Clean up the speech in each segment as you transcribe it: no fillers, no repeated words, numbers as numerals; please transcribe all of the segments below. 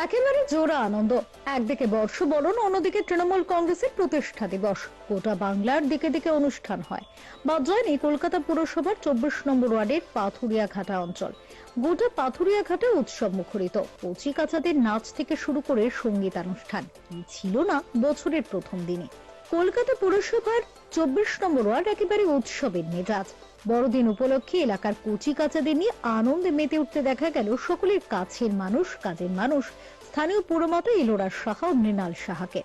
একেবারে জোড়া আনন্দ, একদিকে বর্ষবরণ, অন্যদিকে তৃণমূল কংগ্রেসের প্রতিষ্ঠা দিবস। গোটা বাংলার দিকে দিকে অনুষ্ঠান হয়। বাদ যায়নি কলকাতা পুরসভার 24 নম্বর ওয়ার্ডের পাথুরিয়াঘাটা অঞ্চল। গোটা পাথুরিয়াঘাটে উৎসব মুখরিত। কচি কাচাদের নাচ থেকে শুরু করে সঙ্গীতানুষ্ঠান কি ছিল না বছরের প্রথম দিনে। কলকাতা পুরসভার 24 নম্বর ওয়ার্ড একেবারে উৎসবের মেজাজ। বড়দিন উপলক্ষে এলাকার কচি কাচাদের নিয়ে আনন্দে মেতে উঠতে দেখা গেল সকলের কাছের মানুষ, কাজের মানুষ, স্থানীয় পুরমাতা ইলোরা সাহা ও মৃণাল সাহাকে।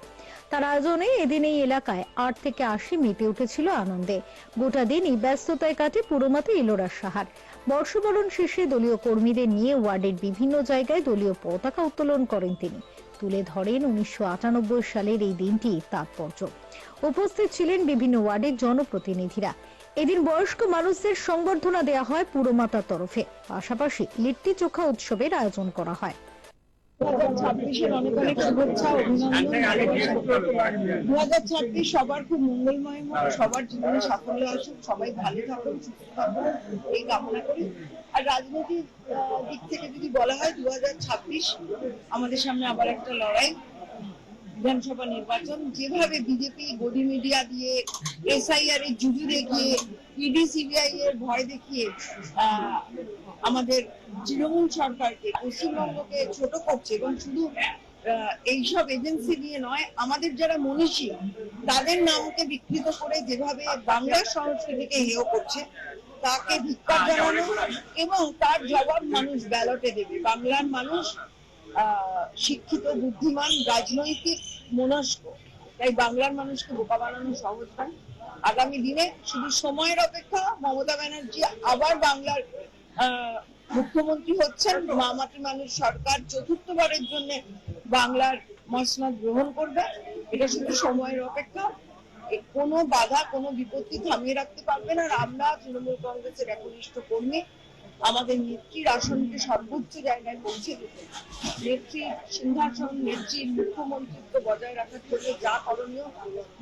তার আয়োজনে এদিন এই এলাকায় 8 থেকে 80 মেতে উঠেছিল আনন্দে। গোটা দিনই ব্যস্ততায় কাটে পুরমাতা ইলোরা সাহার। বর্ষবরণ শেষে দলীয় কর্মীদের নিয়ে ওয়ার্ডের বিভিন্ন জায়গায় দলীয় পতাকা উত্তোলন করেন তিনি। তুলে ধরেন 1998 সালের এই দিনটির তাৎপর্য। উপস্থিত ছিলেন বিভিন্ন ওয়ার্ডের জনপ্রতিনিধিরা। এদিন বয়স্ক মানুষদের সংবর্ধনা দেওয়া হয় পুরমাতার তরফে। পাশাপাশি লিট্টি চোখা উৎসবের আয়োজন করা হয়। 2026-এর অনেক অনেক শুভেচ্ছা, অভিনন্দন। 2026 সবার খুব মঙ্গলময় হোক, সবার জীবনে সাফল্য আসুক, সবাই ভালো থাকুন, সুস্থ থাকুন, এই কামনা করি। আর রাজনৈতিক দিক থেকে যদি বলা হয়, 2026 আমাদের সামনে আবার একটা লড়াই, বিধানসভা নির্বাচন। যেভাবে বিজেপি গদি মিডিয়া দিয়ে, SIR এর জুজু দেখিয়ে, ইডি CBI এর ভয় দেখিয়ে আমাদের তৃণমূল সরকারকে, পশ্চিমবঙ্গকে ছোট করছে, এবং শুধু এইসব এজেন্সি নিয়ে নয়, আমাদের যারা মনীষী তাদের নামকে বিকৃত করে যেভাবে বাংলার সংস্কৃতিকে হেয় করছে, তাকে ধিক্কার জানানো এবং তার জবাব মানুষ ব্যালটে দেবে। বাংলার মানুষ শিক্ষিত, বুদ্ধিমান, রাজনৈতিক মনস্ক, তাই বাংলার মানুষকে বোকা বানানো সহজ নয়। আগামী দিনে শুধু সময়ের অপেক্ষা। মমতা ব্যানার্জি আবার বাংলার মুখ্যমন্ত্রী হচ্ছেন। মা মাটি মানুষ সরকার চতুর্থবারের জন্য বাংলার মসনদ গ্রহণ করবে। এটা শুধু সময়ের অপেক্ষা। কোনো বাধা, কোনো বিপত্তি থামিয়ে রাখতে পারবে না। আর আমরা তৃণমূল কংগ্রেসের একনিষ্ঠ কর্মী, আমাদের নেত্রীর আসনকে সর্বোচ্চ জায়গায় পৌঁছে দিতে, নেত্রীর সিংহাসন, নেত্রীর মুখ্যমন্ত্রিত্ব বজায় রাখার জন্য যা করণীয়,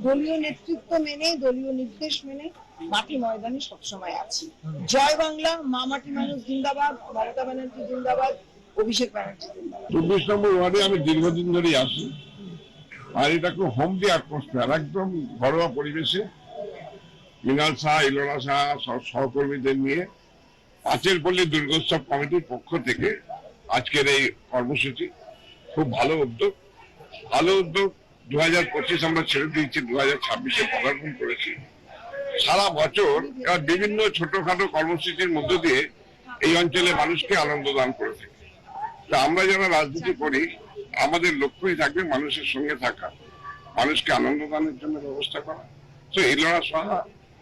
দলীয় নেতৃত্ব মেনে, দলীয় নির্দেশ মেনে মাটি ময়দানে সবসময় আছি। জয় বাংলা, মা মাটি মানুষ জিন্দাবাদ, মমতা ব্যানার্জি জিন্দাবাদ, অভিষেক ব্যানার্জি জিন্দাবাদ। 24 নম্বর ওয়ার্ডে আমি দীর্ঘদিন ধরেই আসি, আর এটা খুব হোমলি অ্যাটমসফিয়ার, একদম ঘরোয়া পরিবেশে মৃণাল সাহা, ইলোরা সাহা সহকর্মীদের নিয়ে পাঁচের পল্লী দুর্গোৎসব কমিটির পক্ষ থেকে আজকের এই কর্মসূচি খুব ভালো উদ্যোগ। 2025 আমরা ছেড়ে দিয়েছি, 2026-এ পদার্পণ করেছি। সারা বছর বিভিন্ন ছোটখাটো কর্মসূচির মধ্য দিয়ে এই অঞ্চলে মানুষকে আনন্দ দান করে থাকি। তা আমরা যারা রাজনীতি করি, আমাদের লক্ষ্যই থাকবে মানুষের সঙ্গে থাকা, মানুষকে আনন্দ দানের জন্য ব্যবস্থা করা। তো ইলোরা সাহা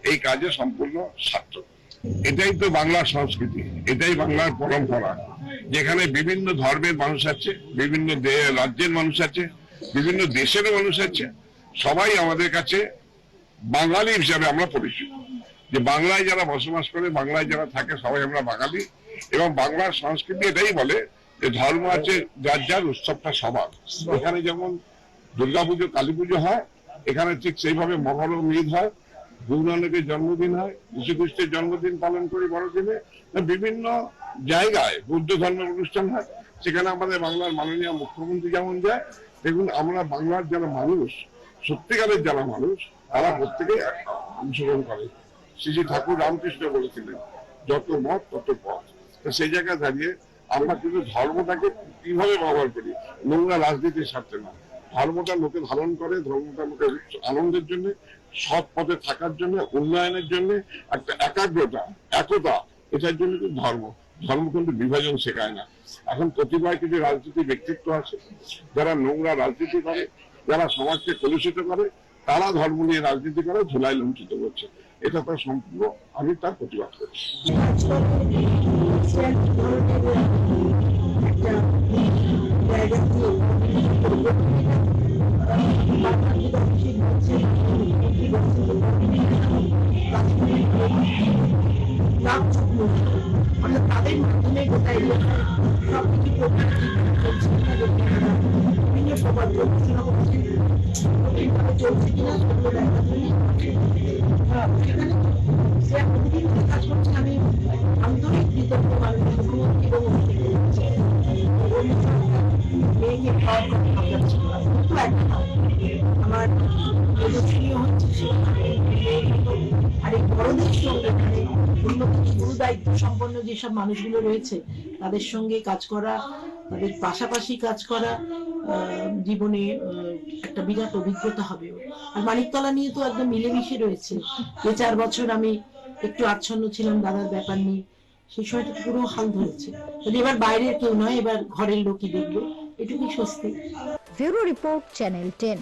এই কাজে সম্পূর্ণ সার্থক। এটাই তো বাংলার সংস্কৃতি, এটাই বাংলার পরম্পরা, যেখানে বিভিন্ন ধর্মের মানুষ আছে, বিভিন্ন রাজ্যের মানুষ আছে, বিভিন্ন দেশের মানুষ আছে। সবাই আমাদের কাছে বাঙালি হিসাবে আমরা পরিচিত। যে বাংলায় যারা বসবাস করে, বাংলায় যারা থাকে, সবাই আমরা বাঙালি। এবং বাংলার সংস্কৃতি এটাই বলে যে ধর্ম আছে যার যার, উৎসবটা সবার। এখানে যেমন দুর্গাপুজো, কালী পুজো হয়, এখানে ঠিক সেইভাবে মহরম, ঈদ হয়, গুরু নানকের জন্মদিন হয়, যীশু খ্রিস্টের জন্মদিন পালন করি বড়দিনে। বিভিন্ন জায়গায় বৌদ্ধ ধর্মের অনুষ্ঠান হয়, সেখানে আমাদের বাংলার মাননীয় মুখ্যমন্ত্রী যেমন যায়। দেখুন, আমরা বাংলার যারা মানুষ, সত্যিকারের যারা মানুষ, তারা প্রত্যেকেই অংশগ্রহণ করে। শ্রী ঠাকুর রামকৃষ্ণ বলেছিলেন, যত মত তত পথ। তো সেই জায়গায় দাঁড়িয়ে আমরা কিন্তু ধর্মটাকে কিভাবে ব্যবহার করি, নোংরা রাজনীতির স্বার্থে না। ধর্মটা লোকে ধারণ করে, ধর্মটা লোকের আনন্দের জন্য, সৎ পথে থাকার জন্য, উন্নয়নের জন্য, একটা একাগ্রতা, একতা, এটার জন্য কিন্তু ধর্ম কিন্তু বিভাজন শেখায় না। এখন কতিপয় কিছু রাজনীতি ব্যক্তিত্ব আছে যারা নোংরা রাজনীতি করে, যারা সমাজকে কলুষিত করে, তারা ধর্ম নিয়ে রাজনীতি করে, ঝুলাই লুণ্ঠিত করছে। এটা তার সম্পূর্ণ, আমি তার প্রতিবাদ করছি। তাদের মাধ্যমে গোটা এলাকায় সবকিছু বিভিন্ন সবার আলোচনা করছে, ঠিকভাবে চলছে কিনা সেগুলো দেখার জন্য সেখানে সে প্রতিদিন কাজ করছে। আমি আন্তরিক কৃতজ্ঞ মাননীয় মুখ্যমন্ত্রী এবং একটা আমার প্রদর্শনীয় হচ্ছে সেখানে আর এই বড়দের সঙ্গে মানে অন্য গুরু দায়িত্ব সম্পন্ন যেসব মানুষগুলো রয়েছে তাদের সঙ্গে কাজ করা, তাদের পাশাপাশি কাজ করা জীবনে একটা বিরাট অভিজ্ঞতা হবে। আর মানিকতলা নিয়ে তো একদম মিলেমিশে রয়েছে। যে 4 বছর আমি একটু আচ্ছন্ন ছিলাম দাদার ব্যাপার নিয়ে, সেই সময়টা পুরো হাল ধরেছে। যদি এবার বাইরের কেউ নয়, এবার ঘরের লোকই দেখবে, এটুকুই স্বস্তি। Bureau report, channel 10।